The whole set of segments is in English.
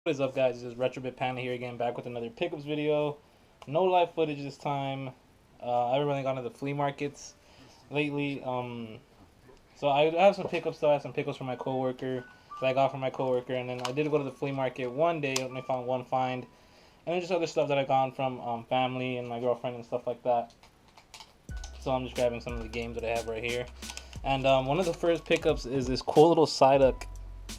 What is up, guys? This is Retrobit Panda here again, back with another pickups video. No live footage this time. I've really gone to the flea markets lately. So I have some pickups though. I have some pickups from my coworker that I got from my coworker, and then I did go to the flea market one day and I found one find, and then just other stuff that I got from family and my girlfriend and stuff like that. So I'm just grabbing some of the games that I have right here. And one of the first pickups is this cool little Psyduck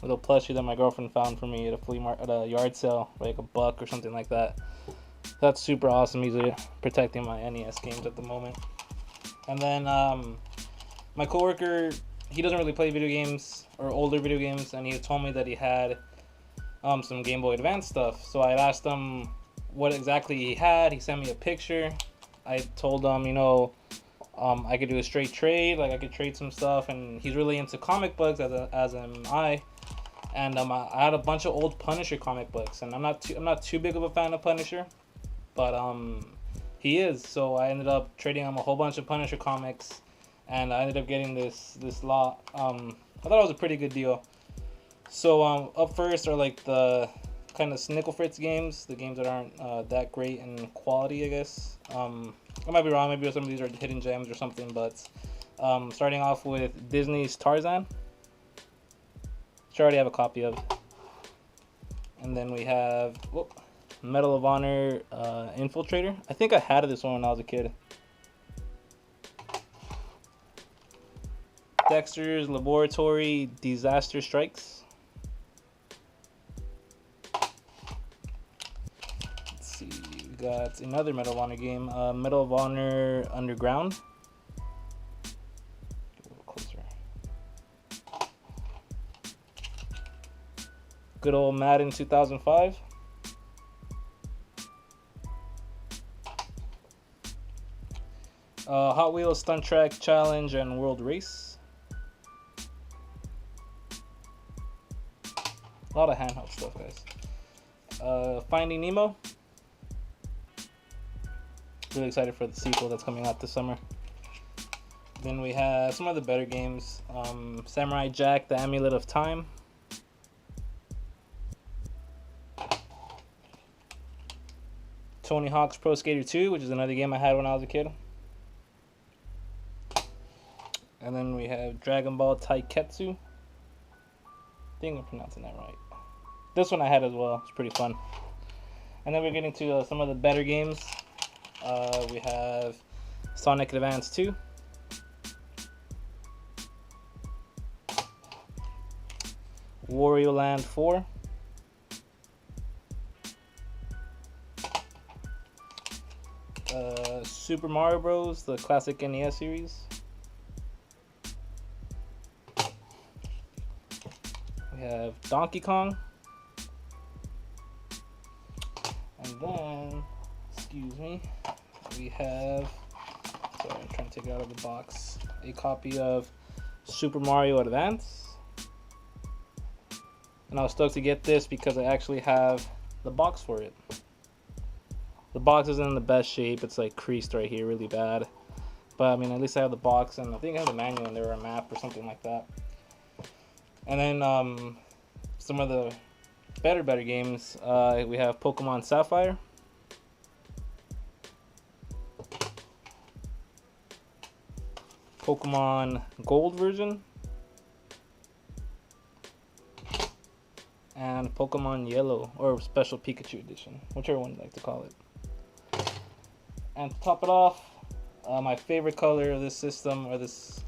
little plushie that my girlfriend found for me at a flea market, at a yard sale, like $1 or something like that. That's super awesome. He's protecting my NES games at the moment. And then my coworker, he doesn't really play video games or older video games, and he told me that he had some Game Boy Advance stuff. So I asked him what exactly he had. He sent me a picture. I told him, I could do a straight trade, like I could trade some stuff, and he's really into comic books as am I. And I had a bunch of old Punisher comic books, and I'm not too big of a fan of Punisher, but he is. So I ended up trading him a whole bunch of Punisher comics, and I ended up getting this lot. I thought it was a pretty good deal. So up first are like the kind of Snickle Fritz games, the games that aren't that great in quality, I guess. I might be wrong. Maybe some of these are hidden gems or something, but starting off with Disney's Tarzan, which I already have a copy of. And then we have Medal of Honor Infiltrator. I think I had this one when I was a kid. Dexter's Laboratory Disaster Strikes. Let's see, we got another Medal of Honor game, Medal of Honor Underground. Good old Madden 2005. Hot Wheels Stunt Track Challenge and World Race. A lot of handheld stuff, guys. Finding Nemo. Really excited for the sequel that's coming out this summer. Then we have some of the better games. Samurai Jack, The Amulet of Time. Tony Hawk's Pro Skater 2, which is another game I had when I was a kid. And then we have Dragon Ball Taiketsu. I think I'm pronouncing that right. This one I had as well. It's pretty fun. And then we're getting to some of the better games. We have Sonic Advance 2. Wario Land 4. Super Mario Bros., the classic NES series. We have Donkey Kong. And then, excuse me, we have, sorry, I'm trying to take it out of the box, a copy of Super Mario Advance. And I was stoked to get this because I actually have the box for it. The box isn't in the best shape. It's like creased right here really bad. But I mean, at least I have the box, and I think I have the manual in there, or a map or something like that. And then some of the better games. We have Pokemon Sapphire. Pokemon Gold version. And Pokemon Yellow, or Special Pikachu Edition, whichever one you like to call it. And to top it off, my favorite color of this system, or this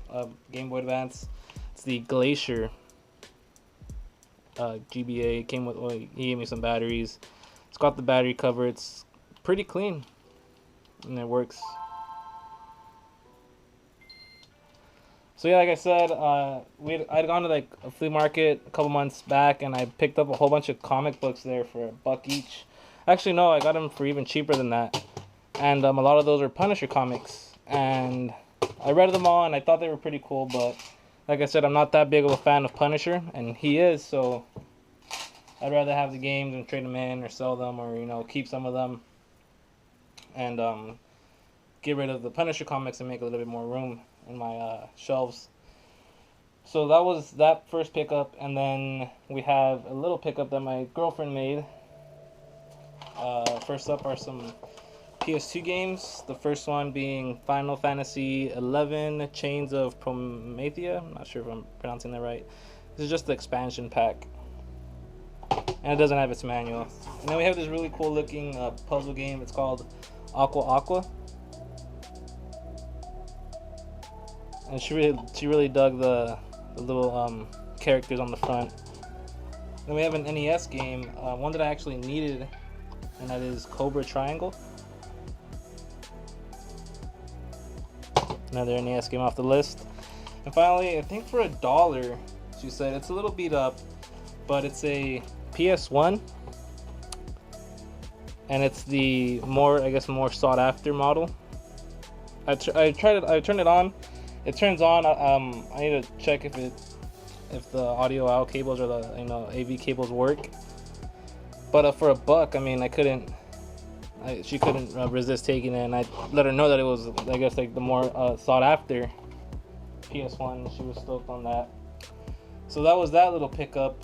Game Boy Advance, it's the Glacier GBA. It came with, he gave me some batteries. It's got the battery cover. It's pretty clean, and it works. So yeah, like I said, I'd gone to like a flea market a couple months back, and I picked up a whole bunch of comic books there for $1 each. Actually, no, I got them for even cheaper than that. And a lot of those are Punisher comics, and I read them all, and I thought they were pretty cool. But like I said, I'm not that big of a fan of Punisher, and he is. So I'd rather have the games and trade them in, or sell them, or keep some of them, and get rid of the Punisher comics and make a little bit more room in my shelves. So that was that first pickup, and then we have a little pickup that my girlfriend made. First up are some PS2 games. The first one being Final Fantasy 11 Chains of Promethea. I'm not sure if I'm pronouncing that right. This is just the expansion pack, and it doesn't have its manual. And then we have this really cool looking puzzle game. It's called Aqua Aqua. And she really dug the little characters on the front. Then we have an NES game, one that I actually needed, and that is Cobra Triangle. Another NES game off the list. And finally, I think for $1, she said it's a little beat up, but it's a PS1, and it's the more sought after model. I tried it. I turned it on. It turns on. I need to check if the audio out cables or the AV cables work. But for $1, I mean, she couldn't resist taking it, and I let her know that it was, I guess, like the more sought after PS1. She was stoked on that. So that was that little pickup.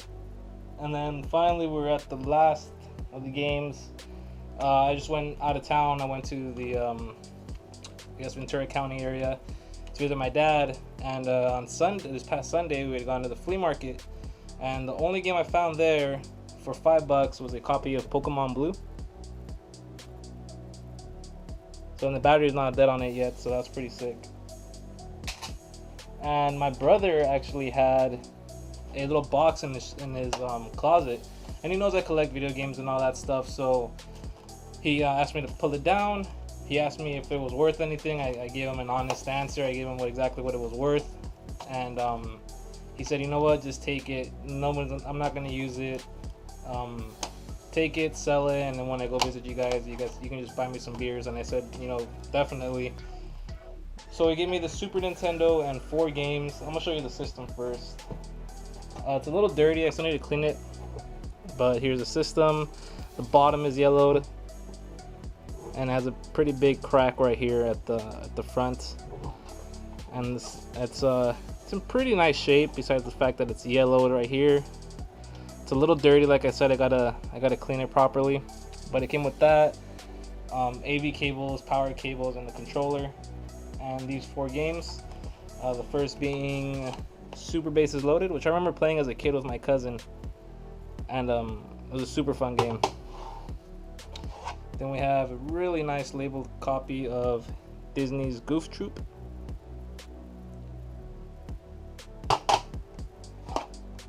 And then finally we're at the last of the games. I just went out of town. I went to the Ventura County area to visit my dad, and on this past Sunday we had gone to the flea market, and the only game I found there for $5 was a copy of Pokemon Blue. So the battery's not dead on it yet, so that's pretty sick. And my brother actually had a little box in his closet, and he knows I collect video games and all that stuff, so he asked me to pull it down. He asked me if it was worth anything. I gave him an honest answer. I gave him exactly what it was worth, and he said, "You know what? Just take it. I'm not gonna use it. Take it, sell it, and then when I go visit you guys, you can just buy me some beers." And I said, definitely. So he gave me the Super Nintendo and 4 games. I'm gonna show you the system first. It's a little dirty. I still need to clean it, but here's the system. The bottom is yellowed, and has a pretty big crack right here at the front, and it's in pretty nice shape, besides the fact that it's yellowed right here. It's a little dirty, like I said. I gotta clean it properly, but it came with that, AV cables, power cables, and the controller, and these 4 games. The first being Super Bases Loaded, which I remember playing as a kid with my cousin, and it was a super fun game. Then we have a really nice labeled copy of Disney's Goof Troop.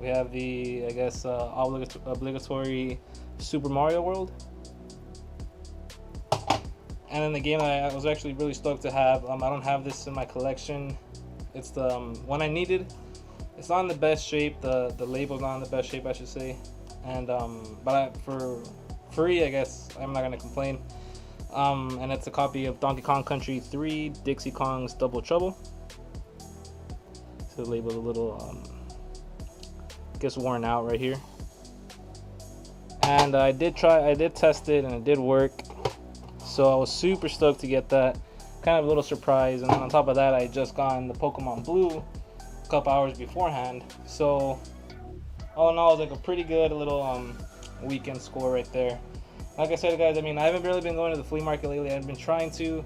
We have the, obligatory Super Mario World. And then the game that I was actually really stoked to have, I don't have this in my collection. It's the one I needed. It's not in the best shape. The label's not in the best shape, I should say. And for free, I guess I'm not gonna complain. And it's a copy of Donkey Kong Country 3, Dixie Kong's Double Trouble. So the label's a little, gets worn out right here. And I did test it, and it did work. So I was super stoked to get that. Kind of a little surprise. And then on top of that, I had just gotten the Pokemon Blue a couple hours beforehand. So all in all, it was like a pretty good little weekend score right there. Like I said, guys, I mean, I haven't really been going to the flea market lately. I've been trying to.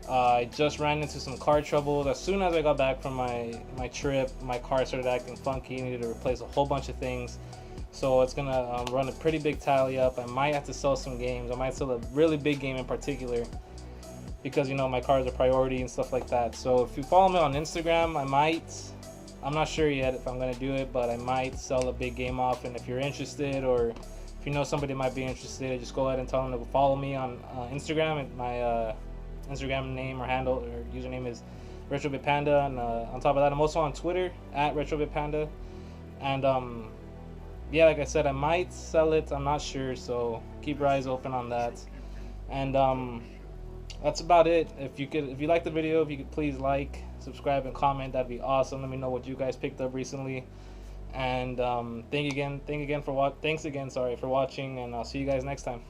I just ran into some car troubles. As soon as I got back from my trip, my car started acting funky. I needed to replace a whole bunch of things. So it's gonna run a pretty big tally up. I might have to sell some games. I might sell a really big game in particular, because my car is a priority and stuff like that. So if you follow me on Instagram, I'm not sure yet if I'm gonna do it, but I might sell a big game off. And if you're interested, or if you know somebody might be interested, just go ahead and tell them to follow me on Instagram. And my Instagram name or handle or username is RetroBitPanda, and on top of that, I'm also on Twitter at RetroBitPanda. And yeah, like I said, I might sell it. I'm not sure, so keep your eyes open on that. And that's about it. If you like the video, if you could please like, subscribe, and comment, that'd be awesome. Let me know what you guys picked up recently. And thanks again for watching, and I'll see you guys next time.